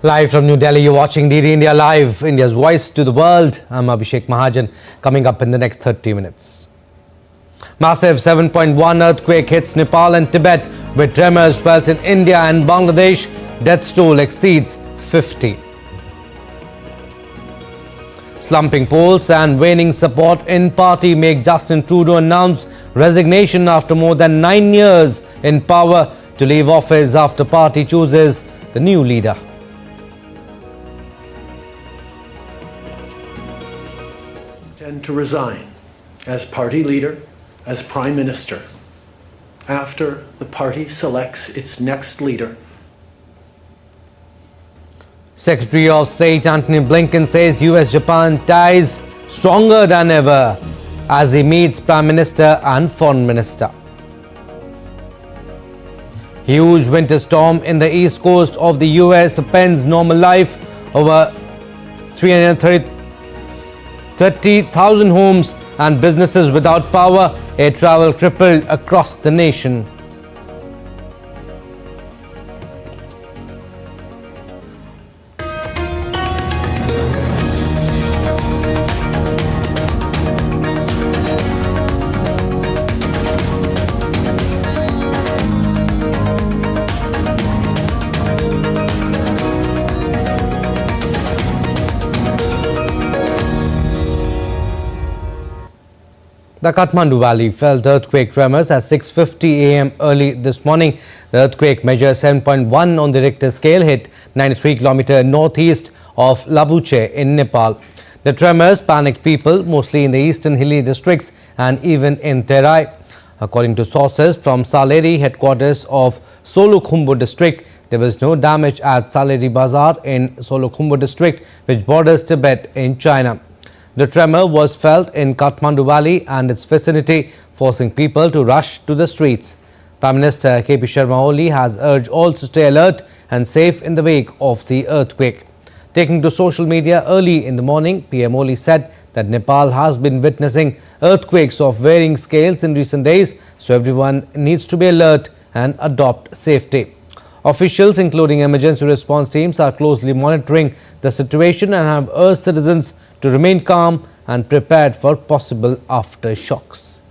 Live from New Delhi, you're watching DD India Live, India's voice to the world. I'm Abhishek Mahajan. Coming up in the next 30 minutes. Massive 7.1 earthquake hits Nepal and Tibet, with tremors felt in India and Bangladesh. Death toll exceeds 50. Slumping polls and waning support in party make Justin Trudeau announce resignation after more than 9 years in power, to leave office after party chooses the new leader. To resign as party leader, as prime minister, after the party selects its next leader. Secretary of State Antony Blinken says US-Japan ties stronger than ever as he meets Prime Minister and Foreign Minister. Huge winter storm in the east coast of the US upends normal life. Over 330,000 homes and businesses without power. Air travel crippled across the nation. The Kathmandu Valley felt earthquake tremors at 6:50 a.m. early this morning. The earthquake measured 7.1 on the Richter scale, hit 93 km northeast of Labuche in Nepal. The tremors panicked people, mostly in the eastern hilly districts and even in Terai. According to sources from Saleri, headquarters of Kumbh district, there was no damage at Saleri Bazar in Kumbh district, which borders Tibet in China. The tremor was felt in Kathmandu Valley and its vicinity, forcing people to rush to the streets. Prime Minister KP Sharma Oli has urged all to stay alert and safe in the wake of the earthquake. Taking to social media early in the morning, PM Oli said that Nepal has been witnessing earthquakes of varying scales in recent days, so everyone needs to be alert and adopt safety. Officials, including emergency response teams, are closely monitoring the situation and have urged citizens to remain calm and prepared for possible aftershocks.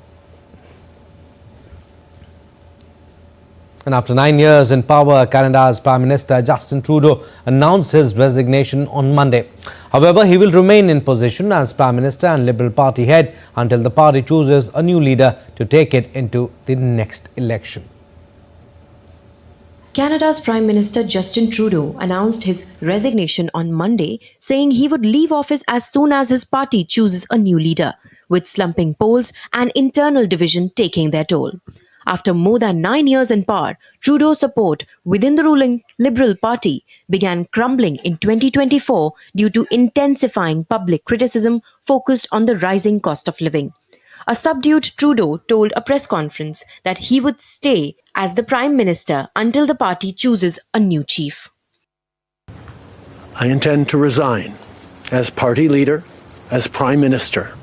And after 9 years in power, Canada's Prime Minister Justin Trudeau announced his resignation on Monday. However, he will remain in position as Prime Minister and Liberal Party head until the party chooses a new leader to take it into the next election. Canada's Prime Minister Justin Trudeau announced his resignation on Monday, saying he would leave office as soon as his party chooses a new leader, with slumping polls and internal division taking their toll. After more than 9 years in power, Trudeau's support within the ruling Liberal Party began crumbling in 2024 due to intensifying public criticism focused on the rising cost of living. A subdued Trudeau told a press conference that he would stay as the Prime Minister until the party chooses a new chief. I intend to resign as party leader, as Prime Minister,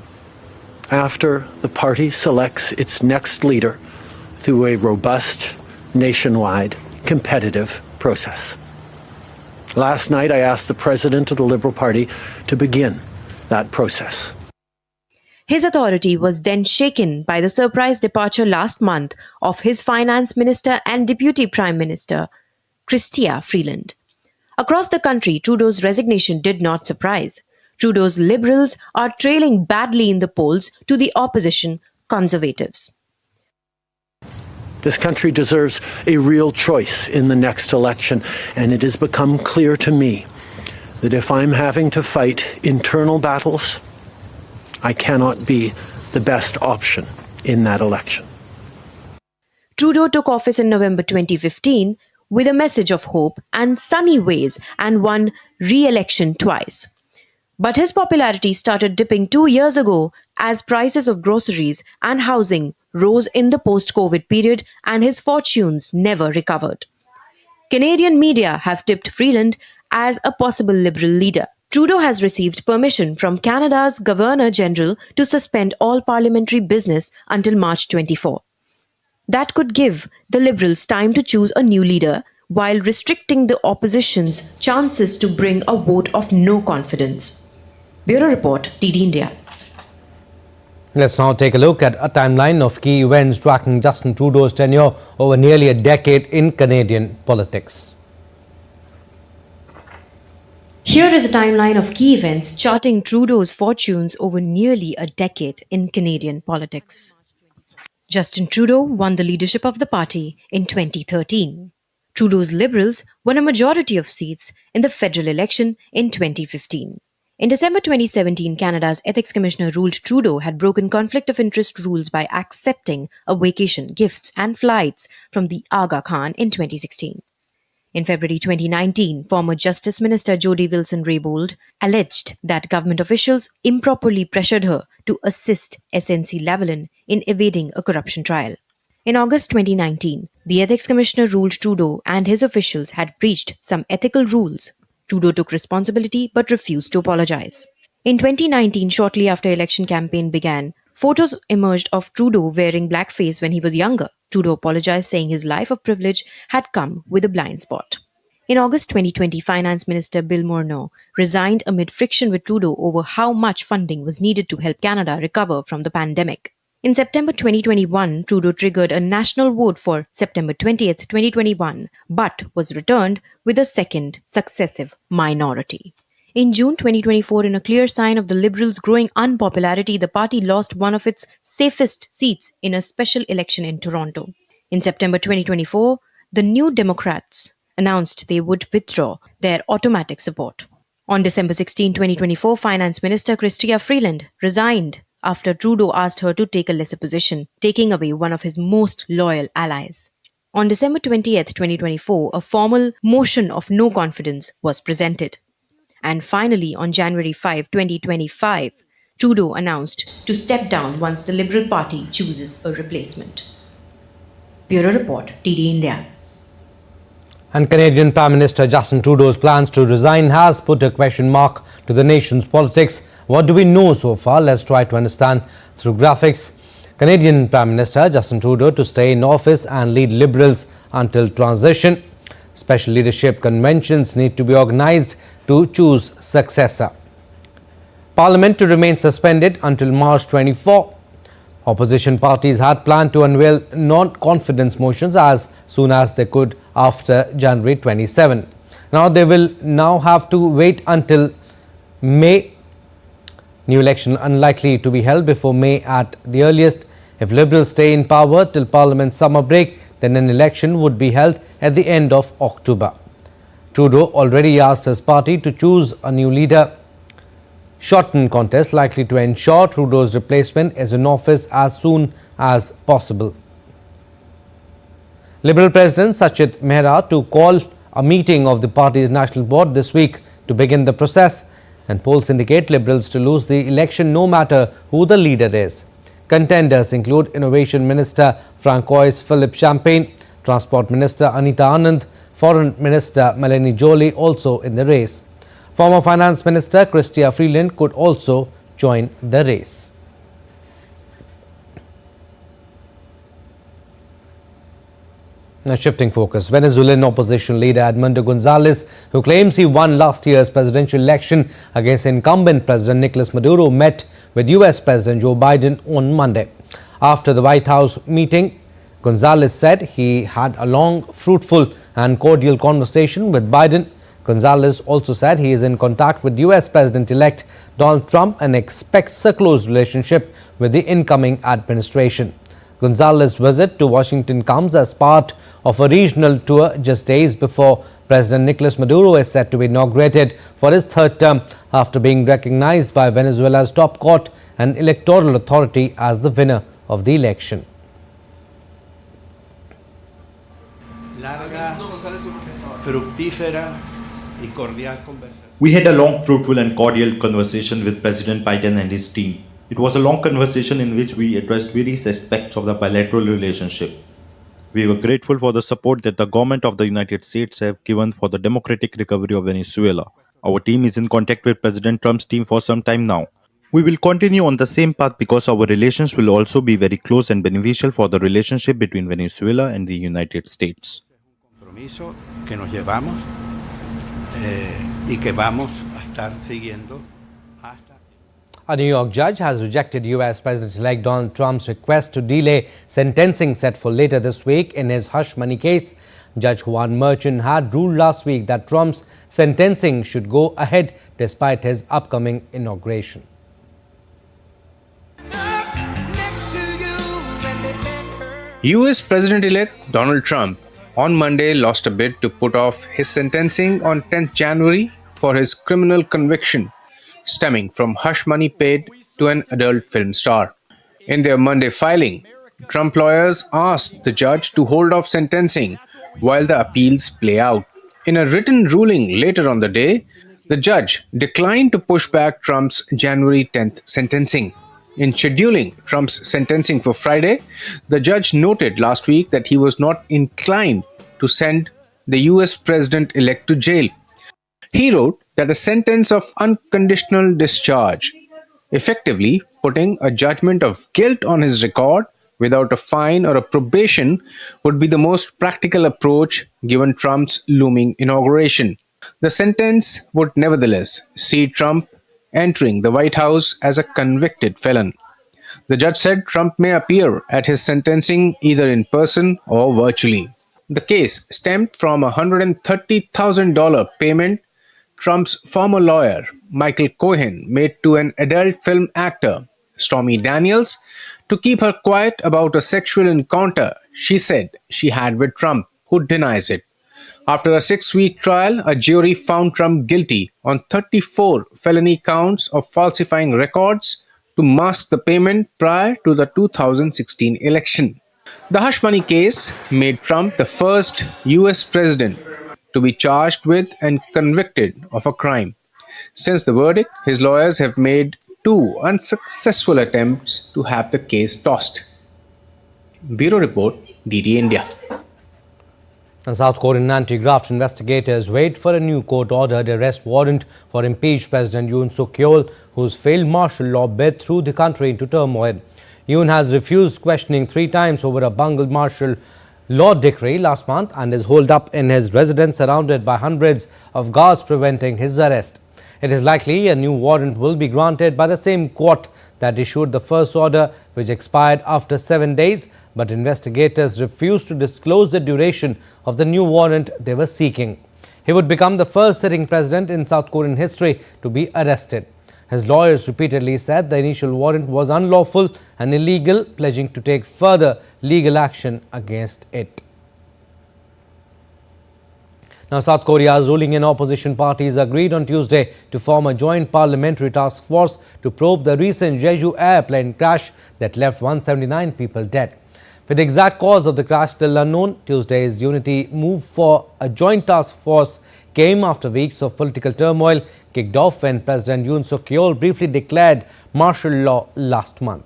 after the party selects its next leader through a robust, nationwide, competitive process. Last night, I asked the President of the Liberal Party to begin that process. His authority was then shaken by the surprise departure last month of his Finance Minister and Deputy Prime Minister, Chrystia Freeland. Across the country, Trudeau's resignation did not surprise. Trudeau's Liberals are trailing badly in the polls to the opposition Conservatives. This country deserves a real choice in the next election, and it has become clear to me that if I'm having to fight internal battles, I cannot be the best option in that election. Trudeau took office in November 2015 with a message of hope and sunny ways and won re-election twice. But his popularity started dipping 2 years ago as prices of groceries and housing rose in the post-COVID period, and his fortunes never recovered. Canadian media have tipped Freeland as a possible Liberal leader. Trudeau has received permission from Canada's Governor-General to suspend all parliamentary business until March 24. That could give the Liberals time to choose a new leader, while restricting the opposition's chances to bring a vote of no confidence. Bureau Report, DD India. Let's now take a look at a timeline of key events tracking Justin Trudeau's tenure over nearly a decade in Canadian politics. Here is a timeline of key events charting Trudeau's fortunes over nearly a decade in Canadian politics. Justin Trudeau won the leadership of the party in 2013. Trudeau's Liberals won a majority of seats in the federal election in 2015. In December 2017, Canada's Ethics Commissioner ruled Trudeau had broken conflict of interest rules by accepting a vacation, gifts, and flights from the Aga Khan in 2016. In February 2019, former Justice Minister Jody Wilson-Raybould alleged that government officials improperly pressured her to assist SNC-Lavalin in evading a corruption trial. In August 2019, the Ethics Commissioner ruled Trudeau and his officials had breached some ethical rules. Trudeau took responsibility but refused to apologize. In 2019, shortly after election campaign began, photos emerged of Trudeau wearing blackface when he was younger. Trudeau apologized, saying his life of privilege had come with a blind spot. In August 2020, Finance Minister Bill Morneau resigned amid friction with Trudeau over how much funding was needed to help Canada recover from the pandemic. In September 2021, Trudeau triggered a national vote for September 20th, 2021, but was returned with a second successive minority. In June 2024, in a clear sign of the Liberals' growing unpopularity, the party lost one of its safest seats in a special election in Toronto. In September 2024, the New Democrats announced they would withdraw their automatic support. On December 16, 2024, Finance Minister Chrystia Freeland resigned after Trudeau asked her to take a lesser position, taking away one of his most loyal allies. On December 20th, 2024, a formal motion of no confidence was presented. And finally, on January 5, 2025, Trudeau announced to step down once the Liberal Party chooses a replacement. Bureau Report, TD India. And Canadian Prime Minister Justin Trudeau's plans to resign has put a question mark to the nation's politics. What do we know so far? Let's try to understand through graphics. Canadian Prime Minister Justin Trudeau to stay in office and lead Liberals until transition. Special leadership conventions need to be organised to choose successor. Parliament to remain suspended until March 24. Opposition parties had planned to unveil non-confidence motions as soon as they could after January 27. Now they will now have to wait until May. New election unlikely to be held before May at the earliest. If Liberals stay in power till Parliament's summer break, then an election would be held at the end of October. Trudeau already asked his party to choose a new leader. Shortened contest likely to ensure Trudeau's replacement is in office as soon as possible. Liberal President Sachit Mehra to call a meeting of the party's national board this week to begin the process, and polls indicate Liberals to lose the election no matter who the leader is. Contenders include Innovation Minister Francois Philippe Champagne, Transport Minister Anita Anand, Foreign Minister Melanie Joly also in the race. Former Finance Minister Chrystia Freeland could also join the race. Now shifting focus, Venezuelan opposition leader Edmundo Gonzalez, who claims he won last year's presidential election against incumbent President Nicolas Maduro, met with US President Joe Biden on Monday. After the White House meeting, Gonzalez said he had a long, fruitful and cordial conversation with Biden. Gonzalez also said he is in contact with US President-elect Donald Trump and expects a close relationship with the incoming administration. Gonzalez's visit to Washington comes as part of a regional tour just days before President Nicolas Maduro is set to be inaugurated for his third term after being recognized by Venezuela's top court and electoral authority as the winner of the election. We had a long, fruitful and cordial conversation with President Biden and his team. It was a long conversation in which we addressed various aspects of the bilateral relationship. We were grateful for the support that the government of the United States have given for the democratic recovery of Venezuela. Our team is in contact with President Trump's team for some time now. We will continue on the same path because our relations will also be very close and beneficial for the relationship between Venezuela and the United States. compromiso que nos llevamos y que vamos a estar siguiendo hasta. A New York judge has rejected U.S. President-elect Donald Trump's request to delay sentencing set for later this week in his hush money case. Judge Juan Merchan had ruled last week that Trump's sentencing should go ahead despite his upcoming inauguration. US President-elect Donald Trump on Monday lost a bid to put off his sentencing on 10th January for his criminal conviction stemming from hush money paid to an adult film star. In their Monday filing, Trump lawyers asked the judge to hold off sentencing while the appeals play out. In a written ruling later on the day, the judge declined to push back Trump's January 10th sentencing. In scheduling Trump's sentencing for Friday, the judge noted last week that he was not inclined to send the US president-elect to jail. He wrote that a sentence of unconditional discharge, effectively putting a judgment of guilt on his record without a fine or a probation, would be the most practical approach given Trump's looming inauguration. The sentence would nevertheless see Trump entering the White House as a convicted felon. The judge said Trump may appear at his sentencing either in person or virtually. The case stemmed from a $130,000 payment Trump's former lawyer, Michael Cohen, made to an adult film actor, Stormy Daniels, to keep her quiet about a sexual encounter she said she had with Trump, who denies it. After a 6-week trial, a jury found Trump guilty on 34 felony counts of falsifying records to mask the payment prior to the 2016 election. The hush money case made Trump the first US president to be charged with and convicted of a crime. Since the verdict, his lawyers have made 2 unsuccessful attempts to have the case tossed. Bureau Report, DD India. And South Korean anti-graft investigators wait for a new court-ordered arrest warrant for impeached President Yoon Suk-yeol, whose failed martial law bid threw the country into turmoil. Yoon has refused questioning 3 times over a bungled martial law decree last month and is holed up in his residence surrounded by hundreds of guards preventing his arrest. It is likely a new warrant will be granted by the same court that issued the first order, which expired after 7 days, but investigators refused to disclose the duration of the new warrant they were seeking. He would become the first sitting president in South Korean history to be arrested. His lawyers repeatedly said the initial warrant was unlawful and illegal, pledging to take further legal action against it. Now, South Korea's ruling and opposition parties agreed on Tuesday to form a joint parliamentary task force to probe the recent Jeju airplane crash that left 179 people dead. With the exact cause of the crash still unknown, Tuesday's unity move for a joint task force came after weeks of political turmoil kicked off when President Yoon Suk-yeol briefly declared martial law last month.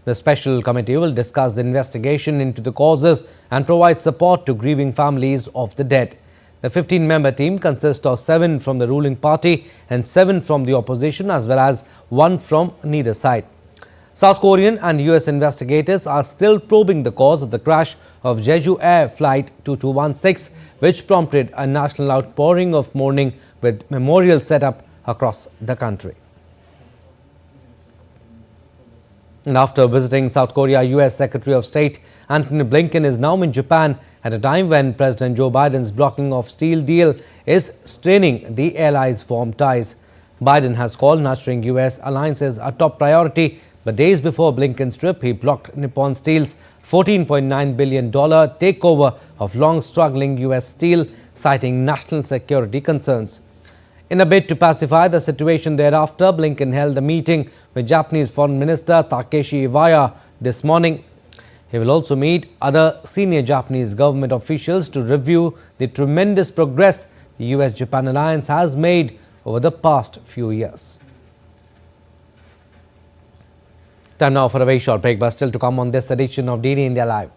The special committee will discuss the investigation into the causes and provide support to grieving families of the dead. The 15-member team consists of 7 from the ruling party and 7 from the opposition, as well as 1 from neither side. South Korean and US investigators are still probing the cause of the crash of Jeju Air Flight 2216, which prompted a national outpouring of mourning with memorials set up across the country. And after visiting South Korea, US Secretary of State Antony Blinken is now in Japan at a time when President Joe Biden's blocking of steel deal is straining the allies' formed ties. Biden has called nurturing US alliances a top priority, but days before Blinken's trip, he blocked Nippon Steel's $14.9 billion takeover of long-struggling US Steel, citing national security concerns. In a bid to pacify the situation thereafter, Blinken held a meeting with Japanese Foreign Minister Takeshi Iwaya this morning. He will also meet other senior Japanese government officials to review the tremendous progress the US-Japan alliance has made over the past few years. Time now for a very short break, but still to come on this edition of DD India Live.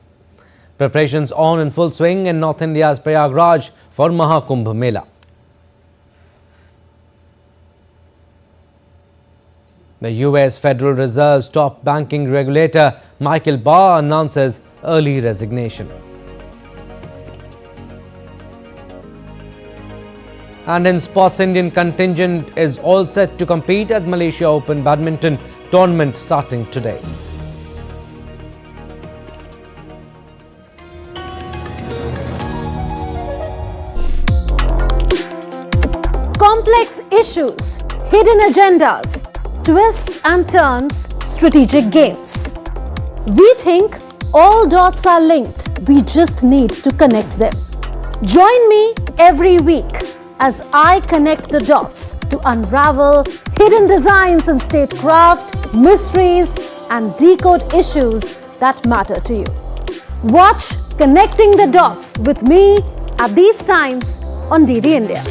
Preparations on in full swing in North India's Prayagraj for Mahakumbh Mela. The US Federal Reserve's top banking regulator Michael Barr announces early resignation. And in sports, Indian contingent is all set to compete at Malaysia Open Badminton tournament starting today. Complex issues, hidden agendas, twists and turns, strategic games. We think all dots are linked. We just need to connect them. Join me every week as I connect the dots to unravel hidden designs in statecraft, mysteries, and decode issues that matter to you. Watch Connecting the Dots with me at these times on DD India.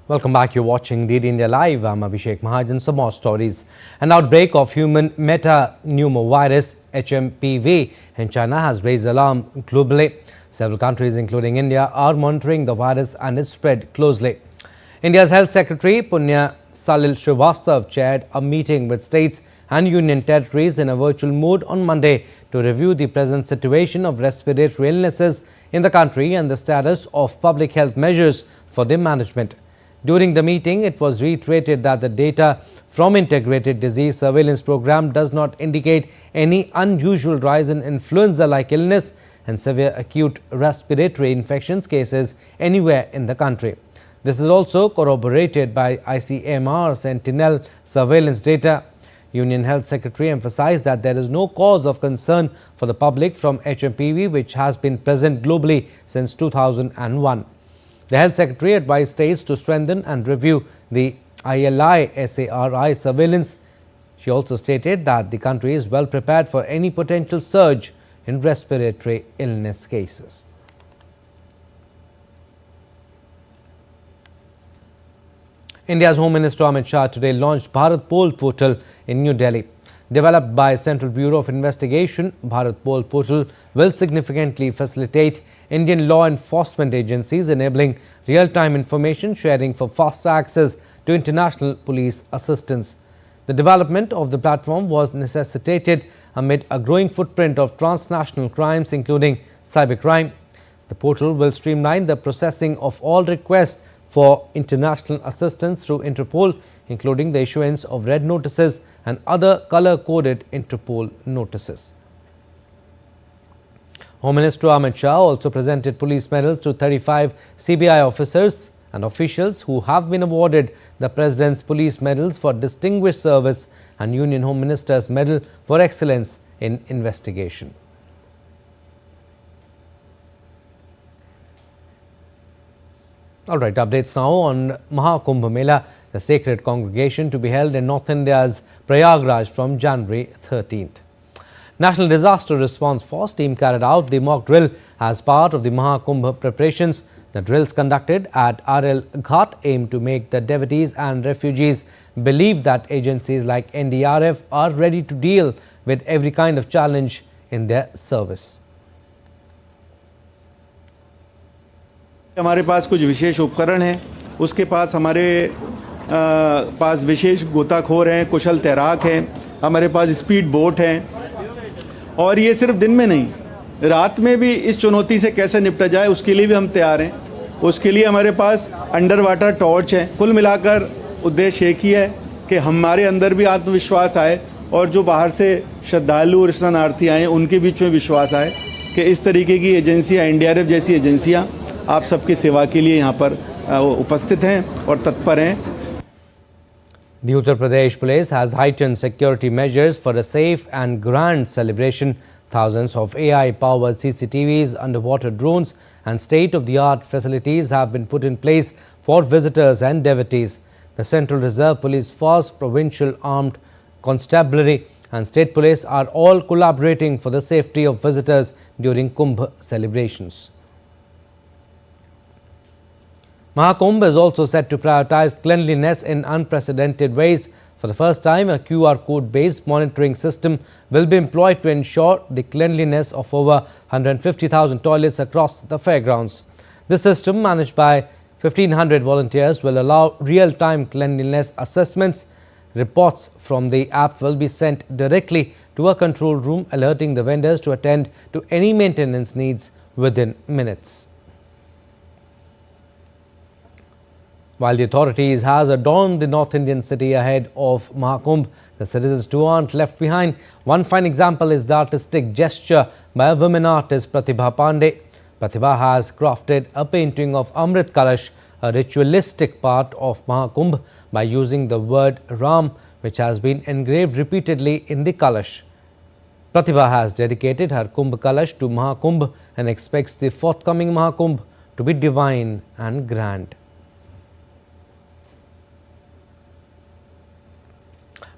Welcome back. You're watching DD India Live. I'm Abhishek Mahajan. Some more stories. An outbreak of human metapneumovirus HMBV in China has raised alarm globally. Several countries, including India, are monitoring the virus and its spread closely. India's Health Secretary Punya Salil Srivastav chaired a meeting with states and union territories in a virtual mode on Monday to review the present situation of respiratory illnesses in the country and the status of public health measures for their management. During the meeting, it was reiterated that the data from Integrated Disease Surveillance Program does not indicate any unusual rise in influenza-like illness and severe acute respiratory infections cases anywhere in the country. This is also corroborated by ICMR Sentinel surveillance data. Union Health Secretary emphasized that there is no cause of concern for the public from HMBV, which has been present globally since 2001. The Health Secretary advised states to strengthen and review the ILI-SARI surveillance. She also stated that the country is well prepared for any potential surge in respiratory illness cases. India's Home Minister Amit Shah today launched Batpole portal in New Delhi. Developed by Central Bureau of Investigation, Batpole portal will significantly facilitate Indian law enforcement agencies, enabling real-time information sharing for faster access to international police assistance. The development of the platform was necessitated amid a growing footprint of transnational crimes, including cybercrime. The portal will streamline the processing of all requests for international assistance through Interpol, including the issuance of red notices and other color-coded Interpol notices. Home Minister Amit Shah also presented police medals to 35 CBI officers and officials who have been awarded the President's Police Medals for Distinguished Service and Union Home Minister's Medal for Excellence in Investigation. All right, updates now on Kumbh Mela, the sacred congregation to be held in North India's Prayagraj from January 13th. National Disaster Response Force team carried out the mock drill as part of the Kumbh preparations. The drills conducted at RL Ghat aim to make the devotees and refugees believe that agencies like NDRF are ready to deal with every kind of challenge in their service. हमारे पास कुछ विशेष उपकरण हैं, उसके पास हमारे पास विशेष गोताखोर हैं, कुशल तैराक हैं, हमारे पास स्पीड बोट हैं और ये सिर्फ दिन में नहीं, रात में भी इस चुनौती से कैसे निपटा जाए उसके लिए भी हम तैयार हैं। उसके लिए हमारे पास अंडर वाटर टॉर्च है। कुल मिलाकर उद्देश्य एक ही है कि हमारे अंदर भी आत्मविश्वास आए और जो बाहर से श्रद्धालु और शरणार्थी आए उनके बीच में विश्वास आए कि इस तरीके की एजेंसियाँ, NDRF जैसी एजेंसियाँ आप सबकी सेवा के लिए यहाँ पर उपस्थित हैं और तत्पर हैं। The Uttar Pradesh Police has heightened security measures for a safe and grand celebration. Thousands of AI-powered CCTVs, underwater drones and state-of-the-art facilities have been put in place for visitors and devotees. The Central Reserve Police Force, Provincial Armed Constabulary and State Police are all collaborating for the safety of visitors during Kumbh celebrations. Kumbh is also set to prioritize cleanliness in unprecedented ways. For the first time, a QR code-based monitoring system will be employed to ensure the cleanliness of over 150,000 toilets across the fairgrounds. This system, managed by 1,500 volunteers, will allow real-time cleanliness assessments. Reports from the app will be sent directly to to a control room, alerting the vendors to attend to any maintenance needs within minutes. While the authorities has adorned the North Indian city ahead of Mahakumbh, the citizens too aren't left behind. One fine example is the artistic gesture by a women artist, Pratibha Pandey. Pratibha has crafted a painting of Amrit Kalash, a ritualistic part of Mahakumbh, by using the word Ram, which has been engraved repeatedly in the Kalash. Pratibha has dedicated her Kumbh Kalash to Mahakumbh and expects the forthcoming Mahakumbh to be divine and grand.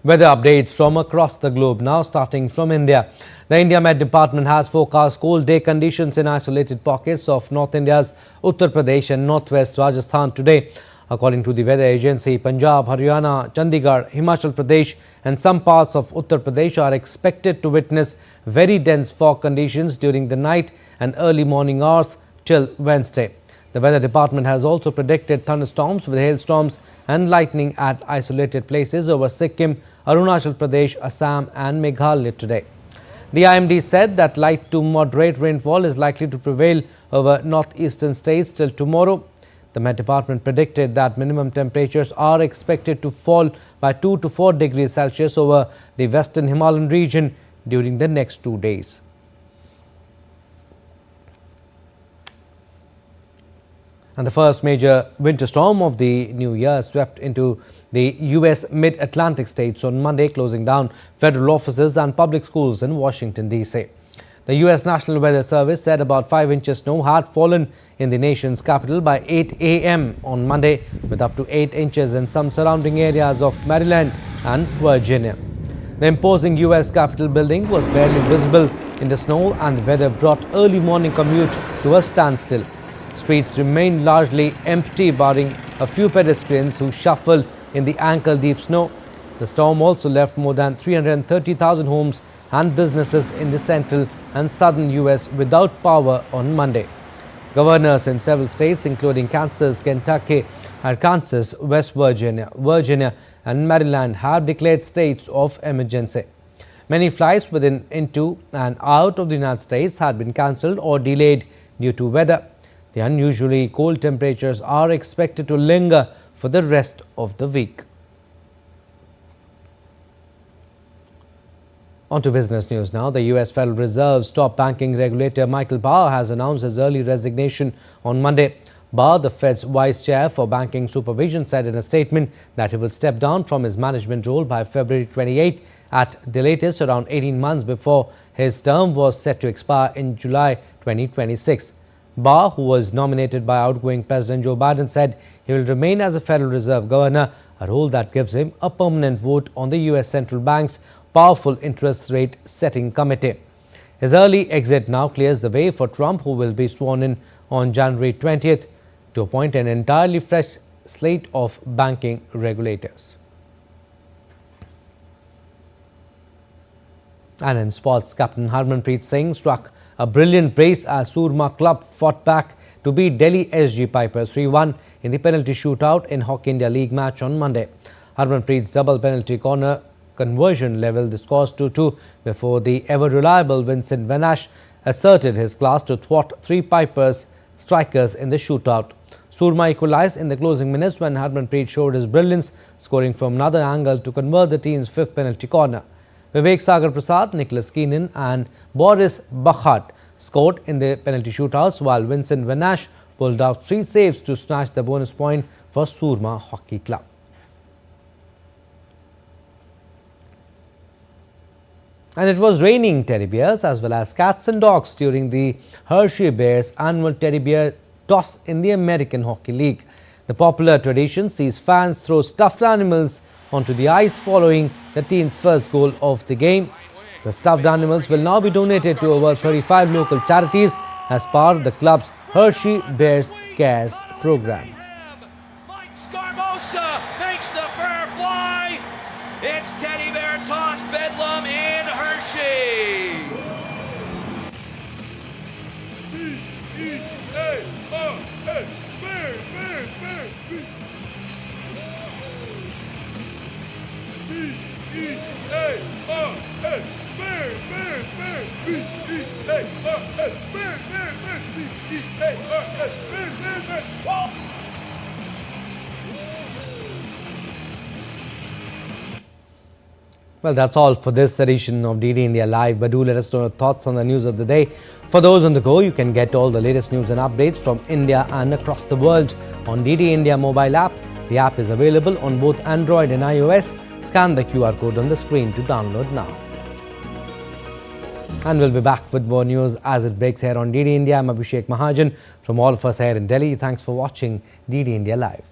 Weather updates from across the globe now, starting from India. The India Met Department has forecast cold day conditions in isolated pockets of North India's Uttar Pradesh and Northwest Rajasthan today. According to the weather agency, Punjab, Haryana, Chandigarh, Himachal Pradesh and some parts of Uttar Pradesh are expected to witness very dense fog conditions during the night and early morning hours till Wednesday. The weather department has also predicted thunderstorms with hailstorms and lightning at isolated places over Sikkim, Arunachal Pradesh, Assam and Meghalaya today. The IMD said that light to moderate rainfall is likely to prevail over northeastern states till tomorrow. The Met Department predicted that minimum temperatures are expected to fall by 2 to 4 degrees Celsius over the western Himalayan region during the next 2 days. And the first major winter storm of the new year swept into the U.S. mid-Atlantic states on Monday, closing down federal offices and public schools in Washington, D.C. The U.S. National Weather Service said about 5 inches snow had fallen in the nation's capital by 8 a.m. on Monday, with up to 8 inches in some surrounding areas of Maryland and Virginia. The imposing U.S. Capitol building was barely visible in the snow, and the weather brought early morning commute to a standstill. Streets remained largely empty, barring a few pedestrians who shuffled in the ankle-deep snow. The storm also left more than 330,000 homes and businesses in the central and southern U.S. without power on Monday. Governors in several states, including Kansas, Kentucky, Arkansas, West Virginia, and Maryland, have declared states of emergency. Many flights within, into, and out of the United States had been cancelled or delayed due to weather. The unusually cold temperatures are expected to linger for the rest of the week. On to business news now. The U.S. Federal Reserve's top banking regulator Michael Barr has announced his early resignation on Monday. Barr, the Fed's vice chair for banking supervision, said in a statement that he will step down from his management role by February 28, at the latest around 18 months before his term was set to expire in July 2026. Barr, who was nominated by outgoing President Joe Biden, said he will remain as a Federal Reserve Governor, a role that gives him a permanent vote on the U.S. Central Bank's powerful interest rate setting committee. His early exit now clears the way for Trump, who will be sworn in on January 20th to appoint an entirely fresh slate of banking regulators. And in sports, Captain Harmanpreet Singh struck a brilliant brace as Surma Club fought back to beat Delhi SG Pipers 3-1 in the penalty shootout in Hockey India League match on Monday. Harmanpreet's double penalty corner conversion leveled the scores 2-2 before the ever-reliable Vincent Vanash asserted his class to thwart 3 Pipers strikers in the shootout. Surma equalized in the closing minutes when Harmanpreet showed his brilliance, scoring from another angle to convert the team's 5th penalty corner. Vivek Sagar Prasad, Nicholas Keenan and Boris Bakhat scored in the penalty shootouts, while Vincent Vanash pulled out 3 saves to snatch the bonus point for Surma Hockey Club. And it was raining teddy bears as well as cats and dogs during the Hershey Bears annual teddy bear toss in the American Hockey League. The popular tradition sees fans throw stuffed animals onto the ice following the team's first goal of the game. The stuffed animals will now be donated to over 35 local charities as part of the club's Hershey Bears Cares program. Mike Scarbosa makes the fur fly. It's teddy bear toss bedlam in Hershey. Well, that's all for this edition of DD India Live. But do let us know your thoughts on the news of the day. For those on the go, you can get all the latest news and updates from India and across the world on DD India mobile app. The app is available on both Android and iOS. Scan the QR code on the screen to download now. And we'll be back with more news as it breaks here on DD India. I'm Abhishek Mahajan. From all of us here in Delhi, thanks for watching DD India Live.